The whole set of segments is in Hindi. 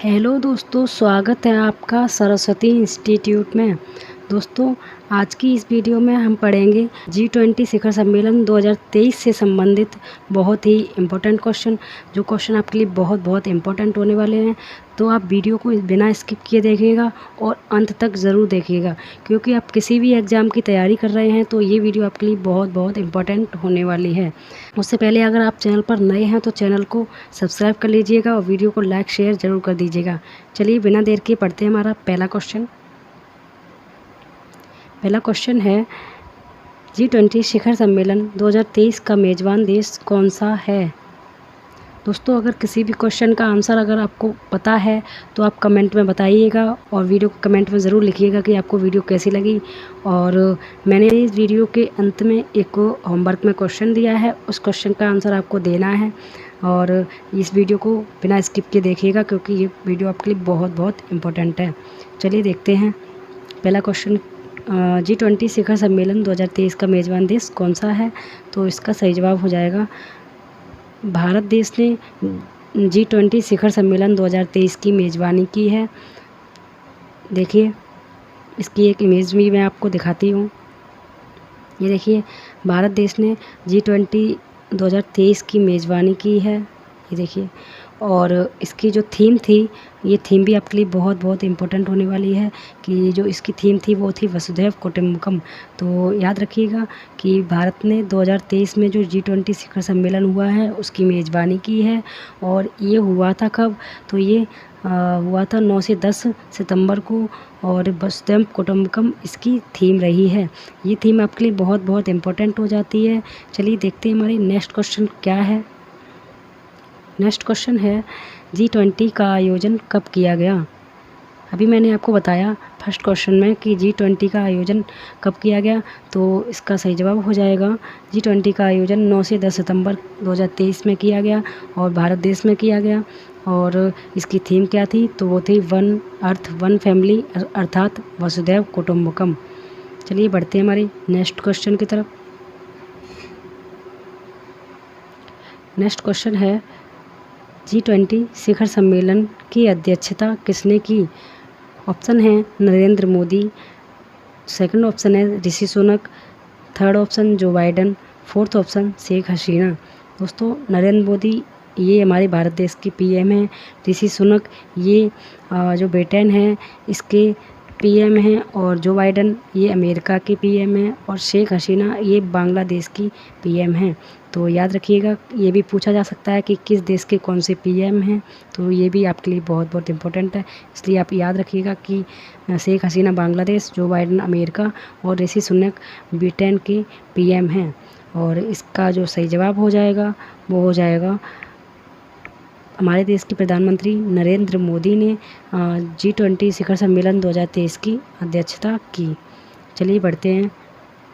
हेलो दोस्तों, स्वागत है आपका सरस्वती इंस्टीट्यूट में। दोस्तों, आज की इस वीडियो में हम पढ़ेंगे G20 शिखर सम्मेलन 2023 से संबंधित बहुत ही इम्पोर्टेंट क्वेश्चन। जो क्वेश्चन आपके लिए बहुत इम्पोर्टेंट होने वाले हैं, तो आप वीडियो को बिना स्किप किए देखिएगा और अंत तक ज़रूर देखिएगा, क्योंकि आप किसी भी एग्ज़ाम की तैयारी कर रहे हैं तो ये वीडियो आपके लिए बहुत इम्पोर्टेंट होने वाली है। उससे पहले अगर आप चैनल पर नए हैं तो चैनल को सब्सक्राइब कर लीजिएगा और वीडियो को लाइक शेयर ज़रूर कर दीजिएगा। चलिए बिना देर के पढ़ते हैं हमारा पहला क्वेश्चन। पहला क्वेश्चन है, G20 शिखर सम्मेलन 2023 का मेज़बान देश कौन सा है? दोस्तों, अगर किसी भी क्वेश्चन का आंसर अगर आपको पता है तो आप कमेंट में बताइएगा और वीडियो को कमेंट में ज़रूर लिखिएगा कि आपको वीडियो कैसी लगी। और मैंने इस वीडियो के अंत में एक होमवर्क में क्वेश्चन दिया है, उस क्वेश्चन का आंसर आपको देना है और इस वीडियो को बिना स्किप किए देखिएगा, क्योंकि ये वीडियो आपके लिए बहुत इम्पोर्टेंट है। चलिए देखते हैं पहला क्वेश्चन। G20 शिखर सम्मेलन 2023 का मेज़बान देश कौन सा है? तो इसका सही जवाब हो जाएगा भारत देश ने G20 शिखर सम्मेलन 2023 की मेज़बानी की है। देखिए, इसकी एक इमेज भी मैं आपको दिखाती हूँ। ये देखिए, भारत देश ने G20 2023 की मेज़बानी की है। ये देखिए, और इसकी जो थीम थी, ये थीम भी आपके लिए बहुत इम्पोर्टेंट होने वाली है कि जो इसकी थीम थी वो थी वसुधैव कुटुंबकम। तो याद रखिएगा कि भारत ने 2023 में जो G20 शिखर सम्मेलन हुआ है उसकी मेज़बानी की है। और ये हुआ था कब? तो ये हुआ था 9 से 10 सितंबर को, और वसुधैव कुटुंबकम इसकी थीम रही है। ये थीम आपके लिए बहुत इम्पोर्टेंट हो जाती है। चलिए देखते हैं हमारी नेक्स्ट क्वेश्चन क्या है। नेक्स्ट क्वेश्चन है, G20 का आयोजन कब किया गया? अभी मैंने आपको बताया फर्स्ट क्वेश्चन में कि G20 का आयोजन कब किया गया, तो इसका सही जवाब हो जाएगा G20 का आयोजन 9 से 10 सितंबर 2023 में किया गया और भारत देश में किया गया। और इसकी थीम क्या थी? तो वो थी वन अर्थ वन फैमिली, अर्थात वसुधैव कुटुंबकम। चलिए बढ़ते हैं हमारी नेक्स्ट क्वेश्चन की तरफ। नेक्स्ट क्वेश्चन है, G20 शिखर सम्मेलन की अध्यक्षता किसने की? ऑप्शन है नरेंद्र मोदी, सेकंड ऑप्शन है ऋषि सुनक, थर्ड ऑप्शन जो Biden, fourth option Sheikh Hasina. दोस्तों, नरेंद्र मोदी ये हमारे भारत देश की पीएम हैं। ऋषि सुनक ये जो ब्रिटेन है इसके पीएम हैं, और जो बाइडन ये अमेरिका के पीएम हैं, और शेख हसीना ये बांग्लादेश की पीएम हैं। तो याद रखिएगा, ये भी पूछा जा सकता है कि किस देश के कौन से पीएम हैं, तो ये भी आपके लिए बहुत इम्पोर्टेंट है। इसलिए आप याद रखिएगा कि शेख हसीना बांग्लादेश, जो बाइडन अमेरिका और ऋषि सुनक ब्रिटेन के पीएम हैं। और इसका जो सही जवाब हो जाएगा वो हो जाएगा हमारे देश के प्रधानमंत्री नरेंद्र मोदी ने G20 शिखर सम्मेलन 2023 की अध्यक्षता की। चलिए बढ़ते हैं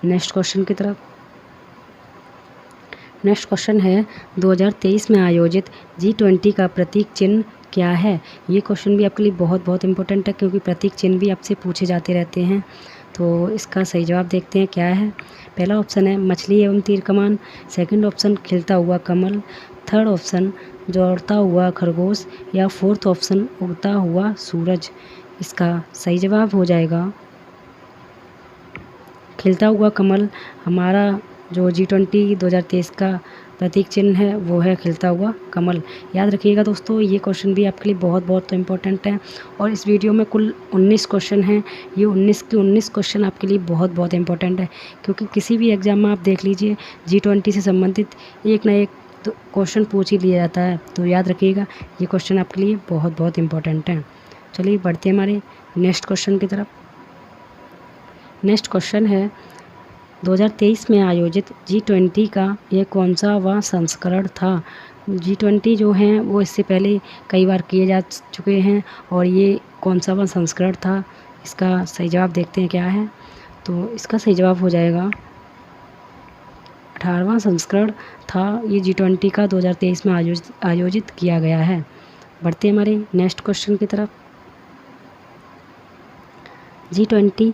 नेक्स्ट क्वेश्चन की तरफ। नेक्स्ट क्वेश्चन है, 2023 में आयोजित G20 का प्रतीक चिन्ह क्या है? ये क्वेश्चन भी आपके लिए बहुत इम्पोर्टेंट है, क्योंकि प्रतीक चिन्ह भी आपसे पूछे जाते रहते हैं। तो इसका सही जवाब देखते हैं क्या है। पहला ऑप्शन है मछली एवं तीर कमान, सेकंड ऑप्शन खिलता हुआ कमल, थर्ड ऑप्शन दौड़ता हुआ खरगोश, या फोर्थ ऑप्शन उगता हुआ सूरज। इसका सही जवाब हो जाएगा खिलता हुआ कमल। हमारा जो G20 2023 का प्रतीक चिन्ह है वो है खिलता हुआ कमल। याद रखिएगा दोस्तों, ये क्वेश्चन भी आपके लिए बहुत इम्पोर्टेंट है। और इस वीडियो में कुल 19 क्वेश्चन हैं। ये 19 के 19 क्वेश्चन आपके लिए बहुत इम्पोर्टेंट है, क्योंकि किसी भी एग्ज़ाम में आप देख लीजिए G20 से संबंधित एक ना एक तो क्वेश्चन पूछ ही लिया जाता है। तो याद रखिएगा, ये क्वेश्चन आपके लिए बहुत इम्पोर्टेंट है। चलिए बढ़ते हैं हमारे नेक्स्ट क्वेश्चन की तरफ। नेक्स्ट क्वेश्चन है, 2023 में आयोजित G20 का यह कौन सा वह संस्करण था? G20 जो हैं वो इससे पहले कई बार किए जा चुके हैं, और ये कौन सा वह संस्करण था? इसका सही जवाब देखते हैं क्या है। तो इसका सही जवाब हो जाएगा 18वां संस्करण था ये G20 का 2023 में आयोजित किया गया है। बढ़ते हैं हमारे नेक्स्ट क्वेश्चन की तरफ। G20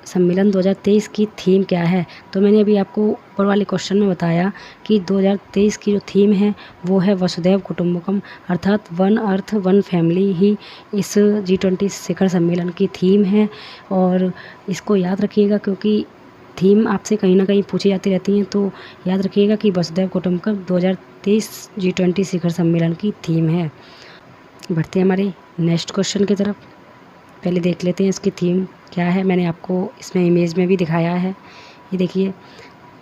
सम्मेलन 2023 की थीम क्या है। तो मैंने अभी आपको ऊपर वाले क्वेश्चन में बताया कि 2023 की जो थीम है वो है वसुधैव कुटुंबकम, अर्थात वन अर्थ वन फैमिली ही इस G20 शिखर सम्मेलन की थीम है। और इसको याद रखिएगा क्योंकि थीम आपसे कहीं ना कहीं पूछी जाती रहती हैं, तो याद रखिएगा कि वसुधैव कुटुंबकम 2023 G20 शिखर सम्मेलन की थीम है। बढ़ते हैं हमारे नेक्स्ट क्वेश्चन की तरफ। पहले देख लेते हैं इसकी थीम क्या है। मैंने आपको इसमें इमेज में भी दिखाया है, ये देखिए।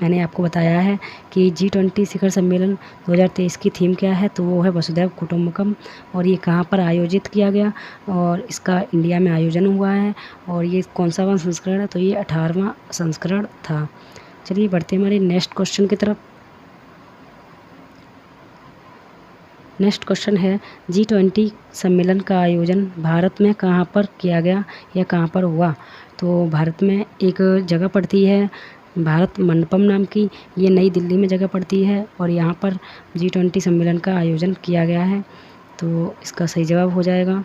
मैंने आपको बताया है कि G20 शिखर सम्मेलन 2023 की थीम क्या है, तो वो है वसुधैव कुटुंबकम। और ये कहाँ पर आयोजित किया गया, और इसका इंडिया में आयोजन हुआ है। और ये कौन सा संस्करण है, तो ये 18वां संस्करण था। चलिए बढ़ते हैं हमारे नेक्स्ट क्वेश्चन की तरफ। नेक्स्ट क्वेश्चन है G20 सम्मेलन का आयोजन भारत में कहाँ पर किया गया या कहाँ पर हुआ। तो भारत में एक जगह पड़ती है भारत मंडपम नाम की, ये नई दिल्ली में जगह पड़ती है और यहाँ पर G20 सम्मेलन का आयोजन किया गया है। तो इसका सही जवाब हो जाएगा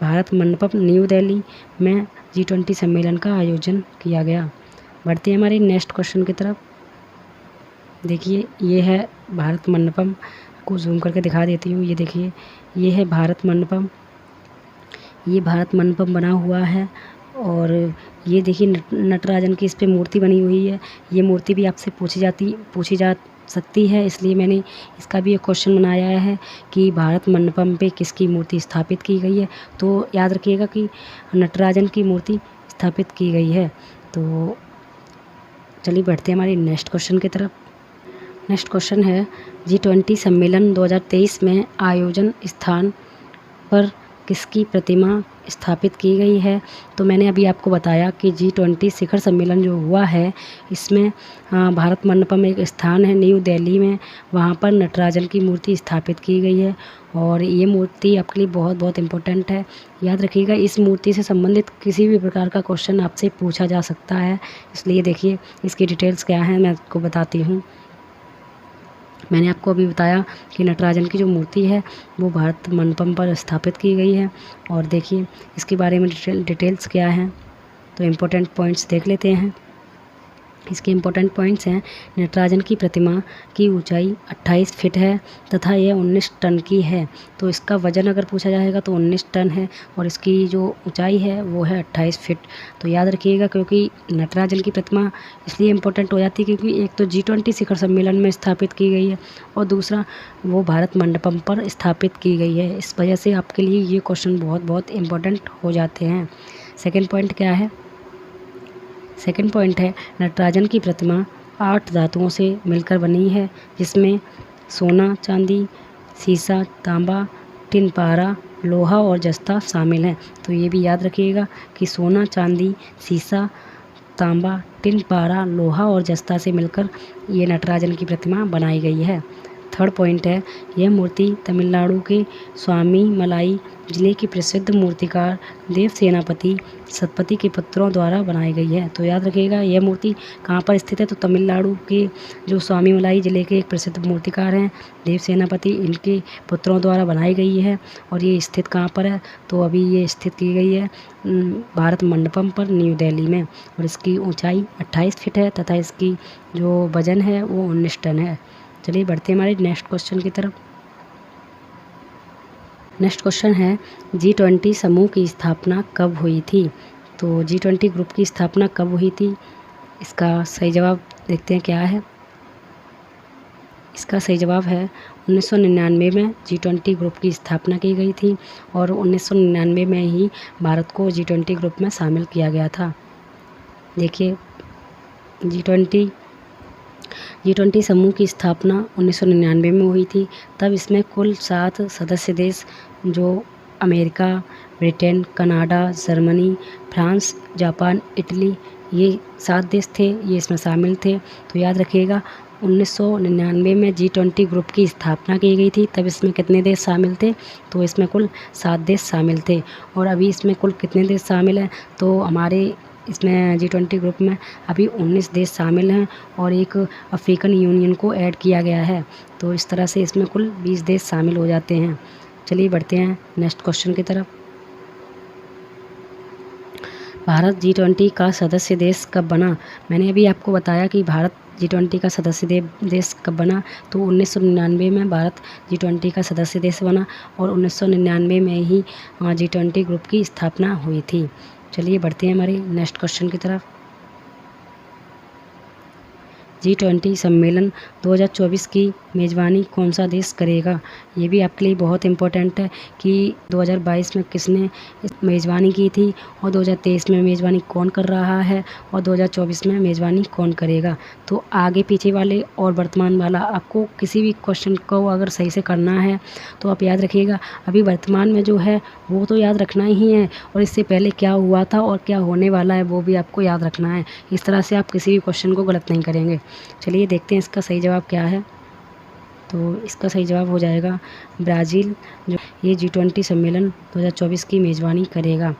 भारत मंडपम, न्यू दिल्ली में G20 सम्मेलन का आयोजन किया गया। बढ़ते हैं हमारे नेक्स्ट क्वेश्चन की तरफ। देखिए ये है भारत मंडपम, को जूम करके दिखा देती हूँ। ये देखिए ये है भारत मंडपम, ये भारत मंडपम बना हुआ है। और ये देखिए नटराजन की इस पे मूर्ति बनी हुई है। ये मूर्ति भी आपसे पूछी जा सकती है, इसलिए मैंने इसका भी एक क्वेश्चन बनाया है कि भारत मंडपम पे किसकी मूर्ति स्थापित की गई है। तो याद रखिएगा कि नटराजन की मूर्ति स्थापित की गई है। तो चलिए बढ़ते हैं हमारे नेक्स्ट क्वेश्चन की तरफ। नेक्स्ट क्वेश्चन है G20 सम्मेलन 2023 में आयोजन स्थान पर किसकी प्रतिमा स्थापित की गई है। तो मैंने अभी आपको बताया कि G20 शिखर सम्मेलन जो हुआ है इसमें भारत मंडपम एक स्थान है न्यू दिल्ली में, वहाँ पर नटराजन की मूर्ति स्थापित की गई है। और ये मूर्ति आपके लिए बहुत बहुत इम्पोर्टेंट है, याद रखिएगा। इस मूर्ति से संबंधित किसी भी प्रकार का क्वेश्चन आपसे पूछा जा सकता है, इसलिए देखिए इसकी डिटेल्स क्या है मैं आपको बताती हूँ। मैंने आपको अभी बताया कि नटराजन की जो मूर्ति है वो भारत मंडपम पर स्थापित की गई है। और देखिए इसके बारे में डिटेल्स क्या हैं, तो इम्पोर्टेंट पॉइंट्स देख लेते हैं। इसके इम्पोर्टेंट पॉइंट्स हैं, नटराजन की प्रतिमा की ऊंचाई 28 फीट है तथा यह 19 टन की है। तो इसका वज़न अगर पूछा जाएगा तो 19 टन है और इसकी जो ऊंचाई है वो है 28 फीट। तो याद रखिएगा क्योंकि नटराजन की प्रतिमा इसलिए इम्पोर्टेंट हो जाती है क्योंकि एक तो G20 शिखर सम्मेलन में स्थापित की गई है और दूसरा वो भारत मंडपम पर स्थापित की गई है। इस वजह से आपके लिए ये क्वेश्चन बहुत बहुत इम्पोर्टेंट हो जाते हैं। सेकेंड पॉइंट क्या है, सेकंड पॉइंट है नटराजन की प्रतिमा 8 धातुओं से मिलकर बनी है, जिसमें सोना, चांदी, सीसा, तांबा, टिन पारा, लोहा और जस्ता शामिल हैं। तो ये भी याद रखिएगा कि सोना, चांदी, सीसा, तांबा, टिन पारा, लोहा और जस्ता से मिलकर ये नटराजन की प्रतिमा बनाई गई है। थर्ड पॉइंट है यह मूर्ति तमिलनाडु के स्वामी मलाई जिले की प्रसिद्ध मूर्तिकार देव सेनापति सतपति के पुत्रों द्वारा बनाई गई है। तो याद रखिएगा यह मूर्ति कहाँ पर स्थित है, तो तमिलनाडु के जो स्वामी मलाई जिले के एक प्रसिद्ध मूर्तिकार हैं देव सेनापति, इनके पुत्रों द्वारा बनाई गई है। और ये स्थित कहाँ पर है, तो अभी ये स्थित की गई है भारत मंडपम पर न्यू दिल्ली में। और इसकी ऊंचाई 28 फीट है तथा इसकी जो वजन है वो 19 टन है। चलिए बढ़ते हैं हमारे नेक्स्ट क्वेश्चन की तरफ। नेक्स्ट क्वेश्चन है G20 समूह की स्थापना कब हुई थी। तो G20 ग्रुप की स्थापना कब हुई थी, इसका सही जवाब देखते हैं क्या है। इसका सही जवाब है 1999 में G20 ग्रुप की स्थापना की गई थी और 1999 में ही भारत को G20 ग्रुप में शामिल किया गया था। देखिए G20 समूह की स्थापना 1999 में हुई थी। तब इसमें कुल 7 सदस्य देश जो America, Britain, Canada, Germany, France, Japan, Italy, ये 7 देश थे, ये इसमें शामिल थे। तो याद रखिएगा 1999 में G20 ग्रुप की स्थापना की गई थी। तब इसमें कितने देश शामिल थे, तो इसमें कुल 7 देश शामिल थे। और अभी इसमें कुल कितने देश शामिल हैं, तो हमारे इसमें G20 ग्रुप में अभी 19 देश शामिल हैं और एक अफ्रीकन यूनियन को ऐड किया गया है। तो इस तरह से इसमें कुल 20 देश शामिल हो जाते हैं। चलिए बढ़ते हैं नेक्स्ट क्वेश्चन की तरफ। भारत G20 का सदस्य देश कब बना? मैंने अभी आपको बताया कि भारत G20 का सदस्य देश कब बना। तो 1999 में भारत G20 का सदस्य देश बना और 1999 में ही G20 ग्रुप की स्थापना हुई थी। चलिए बढ़ते हैं हमारे नेक्स्ट क्वेश्चन की तरफ। G20 सम्मेलन 2024 की मेज़बानी कौन सा देश करेगा? ये भी आपके लिए बहुत इम्पोर्टेंट है कि 2022 में किसने मेज़बानी की थी और 2023 में मेज़बानी कौन कर रहा है और 2024 में मेज़बानी कौन करेगा। तो आगे पीछे वाले और वर्तमान वाला आपको किसी भी क्वेश्चन को अगर सही से करना है तो आप याद रखिएगा। अभी वर्तमान में जो है वो तो याद रखना ही है और इससे पहले क्या हुआ था और क्या होने वाला है वो भी आपको याद रखना है। इस तरह से आप किसी भी क्वेश्चन को गलत नहीं करेंगे। चलिए देखते हैं इसका सही जवाब क्या है। तो इसका सही जवाब हो जाएगा ब्राज़ील, जो ये G20 सम्मेलन 2024 की मेज़बानी करेगा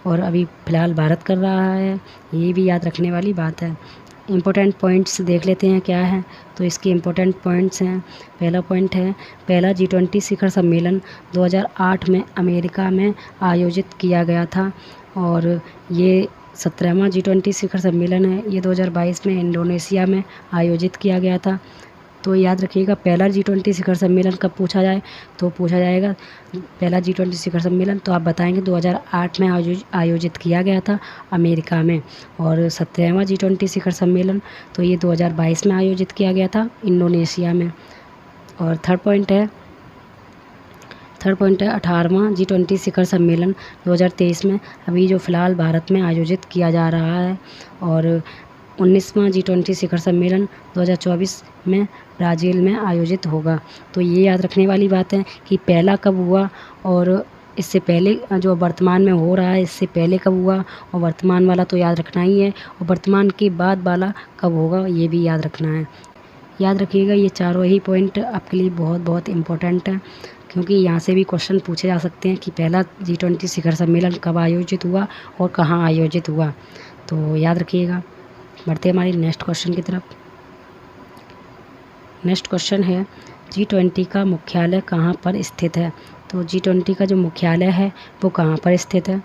और अभी फ़िलहाल भारत कर रहा है। ये भी याद रखने वाली बात है। इम्पोर्टेंट पॉइंट्स देख लेते हैं क्या है। तो इसके इम्पोर्टेंट पॉइंट्स हैं। पहला पॉइंट है, पहला G20 शिखर सम्मेलन 2008 में अमेरिका में आयोजित किया गया था और ये 17वां G20 शिखर सम्मेलन है। ये 2022 में इंडोनेशिया में आयोजित किया गया था। तो याद रखिएगा, पहला G20 शिखर सम्मेलन कब पूछा जाए तो पूछा जाएगा पहला G20 शिखर सम्मेलन तो आप बताएंगे 2008 में आयोजित किया गया था अमेरिका में। और 17वां G20 शिखर सम्मेलन तो ये 2022 में आयोजित किया गया था इंडोनेशिया में। और थर्ड पॉइंट है 18वां G20 शिखर सम्मेलन 2023 में अभी जो फ़िलहाल भारत में आयोजित किया जा रहा है। और 19वां G20 शिखर सम्मेलन 2024 में ब्राज़ील में आयोजित होगा। तो ये याद रखने वाली बात है कि पहला कब हुआ और इससे पहले जो वर्तमान में हो रहा है इससे पहले कब हुआ और वर्तमान वाला तो याद रखना ही है और वर्तमान के बाद वाला कब होगा ये भी याद रखना है। याद रखिएगा, ये चारों ही पॉइंट आपके लिए बहुत बहुत इम्पोर्टेंट है क्योंकि यहाँ से भी क्वेश्चन पूछे जा सकते हैं कि पहला G20 शिखर सम्मेलन कब आयोजित हुआ और कहाँ आयोजित हुआ। तो याद रखिएगा। बढ़ते हमारे नेक्स्ट क्वेश्चन की तरफ। नेक्स्ट क्वेश्चन है, G20 का मुख्यालय कहाँ पर स्थित है? तो G20 का जो मुख्यालय है वो कहाँ पर स्थित है?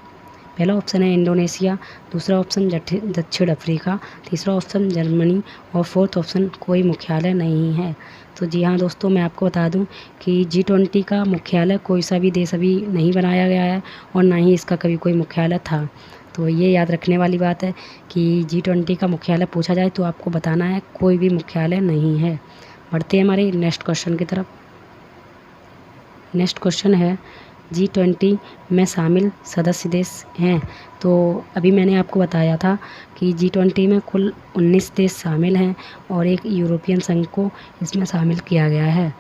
पहला ऑप्शन है इंडोनेशिया, दूसरा ऑप्शन दक्षिण अफ्रीका, तीसरा ऑप्शन जर्मनी और फोर्थ ऑप्शन कोई मुख्यालय नहीं है। तो जी हाँ दोस्तों, मैं आपको बता दूं कि G20 का मुख्यालय कोई सा भी देश अभी नहीं बनाया गया है और ना ही इसका कभी कोई मुख्यालय था। तो ये याद रखने वाली बात है कि G20 का मुख्यालय पूछा जाए तो आपको बताना है कोई भी मुख्यालय नहीं है। बढ़ते हैं हमारे नेक्स्ट क्वेश्चन की तरफ। नेक्स्ट क्वेश्चन है, G20 में शामिल सदस्य देश हैं। तो अभी मैंने आपको बताया था कि G20 में कुल 19 देश शामिल हैं और एक यूरोपियन संघ को इसमें शामिल किया गया है।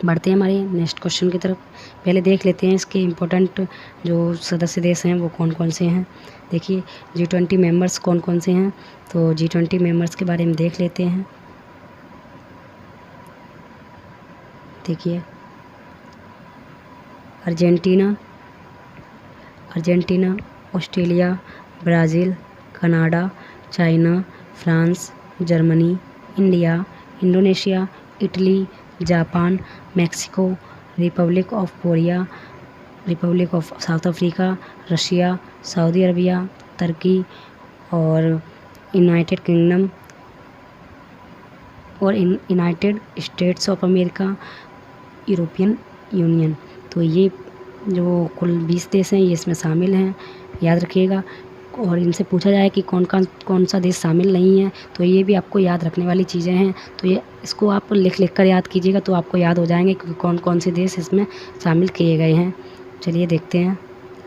बढ़ते हैं हमारे नेक्स्ट क्वेश्चन की तरफ। पहले देख लेते हैं इसके इम्पोर्टेंट जो सदस्य देश हैं वो कौन कौन से हैं। देखिए G20 मेंबर्स कौन कौन से हैं। तो G20 मेंबर्स के बारे में देख लेते हैं। देखिए Argentina, Australia, Brazil, Canada, China, France, Germany, India, Indonesia, Italy, Japan, Mexico, Republic of Korea, Republic of South Africa, Russia, Saudi Arabia, तुर्की और यूनाइटेड किंगडम और United States of America, European Union. तो ये जो कुल 20 देश हैं ये इसमें शामिल हैं, याद रखिएगा। और इनसे पूछा जाए कि कौन सा देश शामिल नहीं है तो ये भी आपको याद रखने वाली चीज़ें हैं। तो ये इसको आप लिख कर याद कीजिएगा तो आपको याद हो जाएंगे कि कौन कौन से देश इसमें शामिल किए गए हैं। चलिए देखते हैं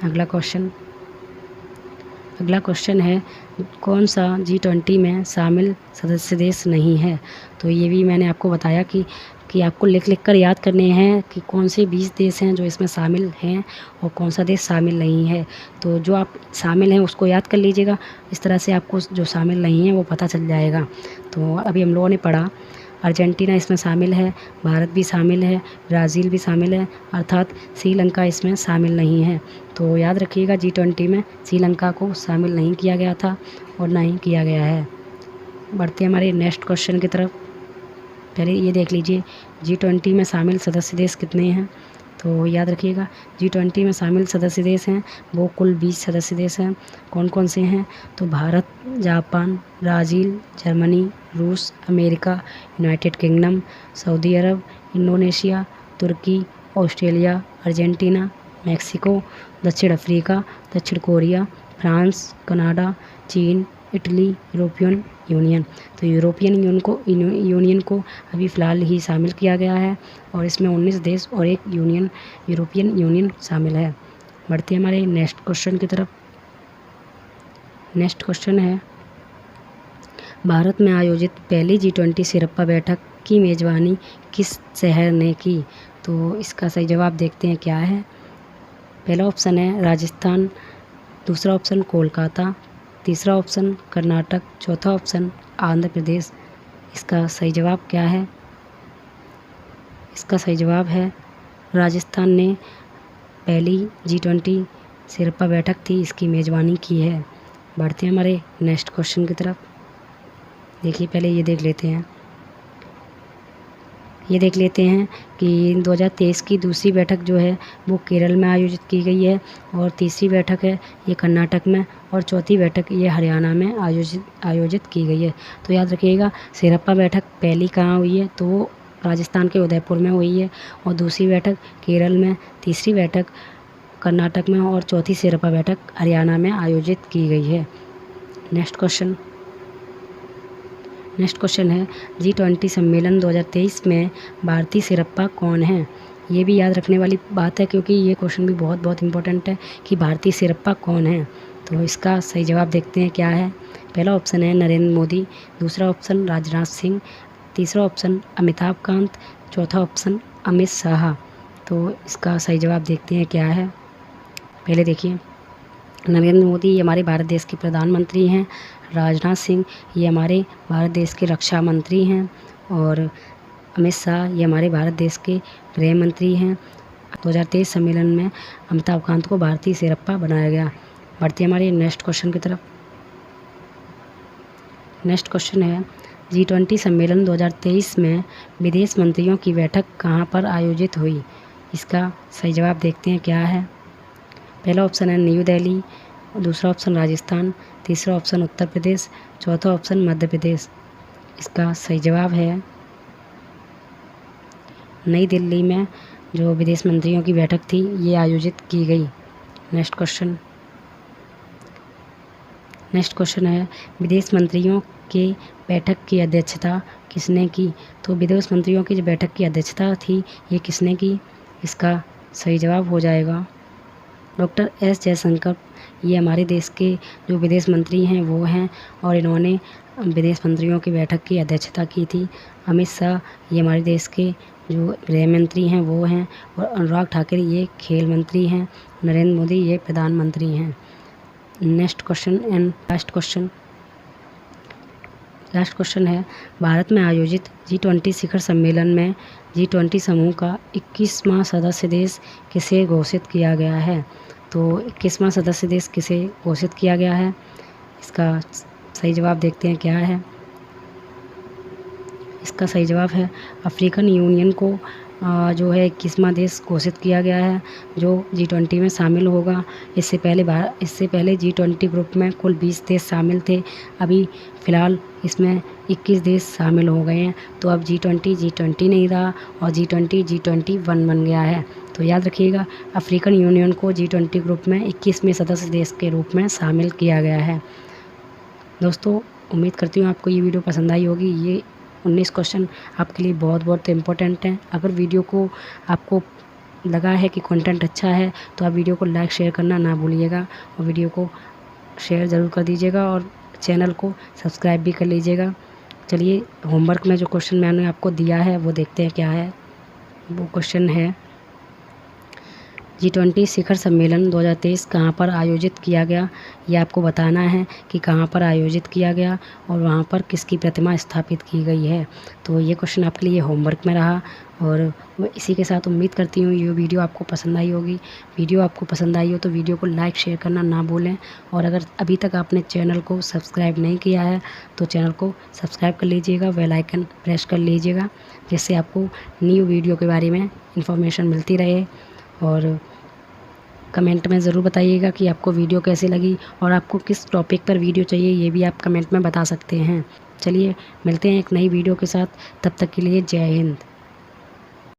अगला क्वेश्चन। अगला क्वेश्चन है, कौन सा G20 में शामिल सदस्य देश नहीं है? तो ये भी मैंने आपको बताया कि आपको लिख कर याद करने हैं कि कौन से 20 देश हैं जो इसमें शामिल हैं और कौन सा देश शामिल नहीं है। तो जो आप शामिल हैं उसको याद कर लीजिएगा, इस तरह से आपको जो शामिल नहीं है वो पता चल जाएगा। तो अभी हम लोगों ने पढ़ा अर्जेंटीना इसमें शामिल है, भारत भी शामिल है, ब्राज़ील भी शामिल है, अर्थात श्रीलंका इसमें शामिल नहीं है। तो याद रखिएगा G20 में श्रीलंका को शामिल नहीं किया गया था और ना ही किया गया है। बढ़ते हैं हमारे नेक्स्ट क्वेश्चन की तरफ। पहले ये देख लीजिए G20 में शामिल सदस्य देश कितने हैं। तो याद रखिएगा G20 में शामिल सदस्य देश हैं वो कुल 20 सदस्य देश हैं। कौन कौन से हैं? तो भारत, जापान, ब्राज़ील, जर्मनी, रूस, अमेरिका, यूनाइटेड किंगडम, सऊदी अरब, इंडोनेशिया, तुर्की, ऑस्ट्रेलिया, अर्जेंटीना, मैक्सिको, दक्षिण अफ्रीका, दक्षिण कोरिया, फ्रांस, कनाडा, चीन, इटली, यूरोपियन यूनियन। तो यूरोपियन यूनियन को अभी फ़िलहाल ही शामिल किया गया है और इसमें 19 देश और एक यूरोपियन यूनियन शामिल है। बढ़ते हैं हमारे नेक्स्ट क्वेश्चन की तरफ। नेक्स्ट क्वेश्चन है, भारत में आयोजित पहली G20 सिरप्पा बैठक की मेज़बानी किस शहर ने की? तो इसका सही जवाब देखते हैं क्या है। पहला ऑप्शन है राजस्थान, दूसरा ऑप्शन कोलकाता, तीसरा ऑप्शन कर्नाटक, चौथा ऑप्शन आंध्र प्रदेश। इसका सही जवाब क्या है? इसका सही जवाब है राजस्थान ने पहली G20 सिरप्पा बैठक थी इसकी मेज़बानी की है। बढ़ते हैं हमारे नेक्स्ट क्वेश्चन की तरफ। देखिए पहले ये देख लेते हैं कि 2023 की दूसरी बैठक जो है वो केरल में आयोजित की गई है और तीसरी बैठक है ये कर्नाटक में और चौथी बैठक ये हरियाणा में आयोजित की गई है। तो याद रखिएगा सिरप्पा बैठक पहली कहाँ हुई है? तो वो राजस्थान के उदयपुर में हुई है और दूसरी बैठक केरल में, तीसरी बैठक कर्नाटक में और चौथी सिरप्पा बैठक हरियाणा में आयोजित की गई है। नेक्स्ट क्वेश्चन है G20 सम्मेलन 2023 में भारतीय सिरप्पा कौन है? ये भी याद रखने वाली बात है क्योंकि ये क्वेश्चन भी बहुत इम्पोर्टेंट है कि भारतीय सिरप्पा कौन है। तो इसका सही जवाब देखते हैं क्या है। पहला ऑप्शन है नरेंद्र मोदी, दूसरा ऑप्शन राजनाथ सिंह, तीसरा ऑप्शन अमिताभ कांत, चौथा ऑप्शन अमित शाह। तो इसका सही जवाब देखते हैं क्या है। पहले देखिए नरेंद्र मोदी ये हमारे भारत देश के प्रधानमंत्री हैं, राजनाथ सिंह ये हमारे भारत देश के रक्षा मंत्री हैं और अमित शाह ये हमारे भारत देश के गृह मंत्री हैं। 2023 सम्मेलन में अमिताभ कांत को भारतीय सिरप्पा बनाया गया। बढ़ते हमारे नेक्स्ट क्वेश्चन की तरफ। नेक्स्ट क्वेश्चन है G20 सम्मेलन 2023 में विदेश मंत्रियों की बैठक कहाँ पर आयोजित हुई? इसका सही जवाब देखते हैं क्या है। पहला ऑप्शन है न्यू दिल्ली, दूसरा ऑप्शन राजस्थान, तीसरा ऑप्शन उत्तर प्रदेश, चौथा ऑप्शन मध्य प्रदेश। इसका सही जवाब है नई दिल्ली में जो विदेश मंत्रियों की बैठक थी ये आयोजित की गई। नेक्स्ट क्वेश्चन है विदेश मंत्रियों के बैठक की अध्यक्षता किसने की? तो विदेश मंत्रियों की जो बैठक की अध्यक्षता थी ये किसने की? इसका सही जवाब हो जाएगा डॉक्टर एस जयशंकर। ये हमारे देश के जो विदेश मंत्री हैं वो हैं और इन्होंने विदेश मंत्रियों की बैठक की अध्यक्षता की थी। अमित शाह ये हमारे देश के जो गृह मंत्री हैं वो हैं और अनुराग ठाकुर ये खेल मंत्री हैं, नरेंद्र मोदी ये प्रधानमंत्री हैं। Next question and last question है भारत में आयोजित G20 शिखर सम्मेलन में G20 समूह का 21वां सदस्य देश किसे घोषित किया गया है? तो 21वां सदस्य देश किसे घोषित किया गया है? इसका सही जवाब देखते हैं क्या है। इसका सही जवाब है अफ्रीकन यूनियन को जो है 21वां देश घोषित किया गया है जो G20 में शामिल होगा। इससे पहले G20 ग्रुप में कुल 20 देश शामिल थे, अभी फ़िलहाल इसमें 21 देश शामिल हो गए हैं। तो अब G20 नहीं रहा और G20 बन गया है। तो याद रखिएगा अफ्रीकन यूनियन को G20 ग्रुप में 21वें सदस्य देश के रूप में शामिल किया गया है। दोस्तों उम्मीद करती हूँ आपको ये वीडियो पसंद आई होगी। ये 19 क्वेश्चन आपके लिए बहुत इम्पोर्टेंट हैं। अगर वीडियो को आपको लगा है कि कंटेंट अच्छा है तो आप वीडियो को लाइक शेयर करना ना भूलिएगा और वीडियो को शेयर ज़रूर कर दीजिएगा और चैनल को सब्सक्राइब भी कर लीजिएगा। चलिए होमवर्क में जो क्वेश्चन मैंने आपको दिया है वो देखते हैं क्या है। वो क्वेश्चन है G20 शिखर सम्मेलन 2023 कहाँ पर आयोजित किया गया, ये आपको बताना है कि कहाँ पर आयोजित किया गया और वहाँ पर किसकी प्रतिमा स्थापित की गई है। तो ये क्वेश्चन आपके लिए होमवर्क में रहा और मैं इसी के साथ उम्मीद करती हूँ ये वीडियो आपको पसंद आई होगी। वीडियो आपको पसंद आई हो तो वीडियो को लाइक शेयर करना ना भूलें और अगर अभी तक आपने चैनल को सब्सक्राइब नहीं किया है तो चैनल को सब्सक्राइब कर लीजिएगा, बेल आइकन प्रेस कर लीजिएगा, जिससे आपको न्यू वीडियो के बारे में इन्फॉर्मेशन मिलती रहे। और कमेंट में ज़रूर बताइएगा कि आपको वीडियो कैसी लगी और आपको किस टॉपिक पर वीडियो चाहिए, ये भी आप कमेंट में बता सकते हैं। चलिए मिलते हैं एक नई वीडियो के साथ, तब तक के लिए जय हिंद।